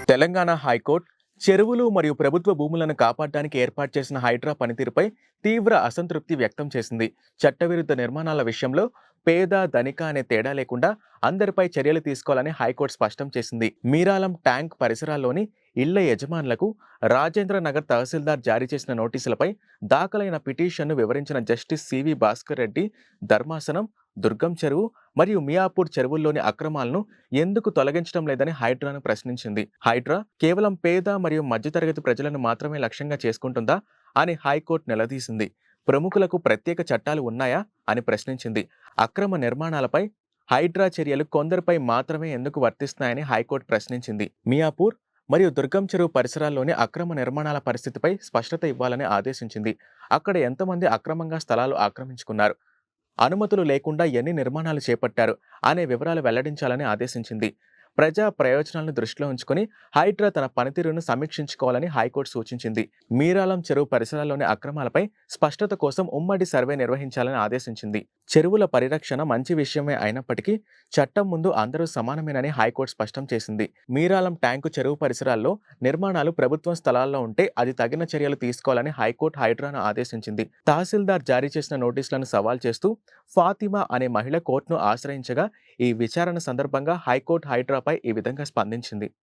Telangana high court చెరువులు మరియు ప్రభుత్వ భూములను కాపాడడానికి ఏర్పాటు చేసిన హైడ్రా పనితీరుపై తీవ్ర అసంతృప్తి వ్యక్తం చేసింది. చట్టవిరుద్ధ నిర్మాణాల విషయంలో పేద ధనిక అనే తేడా లేకుండా అందరిపై చర్యలు తీసుకోవాలని హైకోర్టు స్పష్టం చేసింది. మీరాలం ట్యాంక్ పరిసరాల్లోని ఇళ్ల యజమానులకు రాజేంద్ర నగర్ తహసీల్దార్ జారీ చేసిన నోటీసులపై దాఖలైన పిటిషన్ను వివరించిన జస్టిస్ సివి భాస్కర్ రెడ్డి ధర్మాసనం దుర్గం చెరువు మరియు మియాపూర్ చెరువుల్లోని అక్రమాలను ఎందుకు తొలగించడం లేదని హైడ్రాను ప్రశ్నించింది. హైడ్రా కేవలం పేద మరియు మధ్యతరగతి ప్రజలను మాత్రమే లక్ష్యంగా చేసుకుంటుందా అని హైకోర్టు నిలదీసింది. ప్రముఖులకు ప్రత్యేక చట్టాలు ఉన్నాయా అని ప్రశ్నించింది. అక్రమ నిర్మాణాలపై హైడ్రా చర్యలు కొందరిపై మాత్రమే ఎందుకు వర్తిస్తున్నాయని హైకోర్టు ప్రశ్నించింది. మియాపూర్ మరియు దుర్గం చెరువు పరిసరాల్లోని అక్రమ నిర్మాణాల పరిస్థితిపై స్పష్టత ఇవ్వాలని ఆదేశించింది. అక్కడ ఎంతమంది అక్రమంగా స్థలాలు ఆక్రమించుకున్నారు, అనుమతులు లేకుండా ఎన్ని నిర్మాణాలు చేపట్టారు అనే వివరాలు వెల్లడించాలని ఆదేశించింది. ప్రజా ప్రయోజనాలను దృష్టిలో ఉంచుకొని హైడ్రా తన పనితీరును సమీక్షించుకోవాలని హైకోర్టు సూచించింది. మీరాలం చెరువు పరిసరాల్లోని అక్రమాలపై స్పష్టత కోసం ఉమ్మడి సర్వే నిర్వహించాలని ఆదేశించింది. చెరువుల పరిరక్షణ మంచి విషయమే అయినప్పటికీ చట్టం ముందు అందరూ సమానమేనని హైకోర్టు స్పష్టం చేసింది. మీరాలం ట్యాంకు చెరువు పరిసరాల్లో నిర్మాణాలు ప్రభుత్వం స్థలాల్లో ఉంటే అది తగిన చర్యలు తీసుకోవాలని హైకోర్టు హైడ్రాను ఆదేశించింది. తహసీల్దార్ జారీ చేసిన నోటీసులను సవాల్ చేస్తూ ఫాతిమా అనే మహిళ కోర్టును ఆశ్రయించగా ఈ విచారణ సందర్భంగా హైకోర్టు హైడ్రాపై ఈ విధంగా స్పందించింది.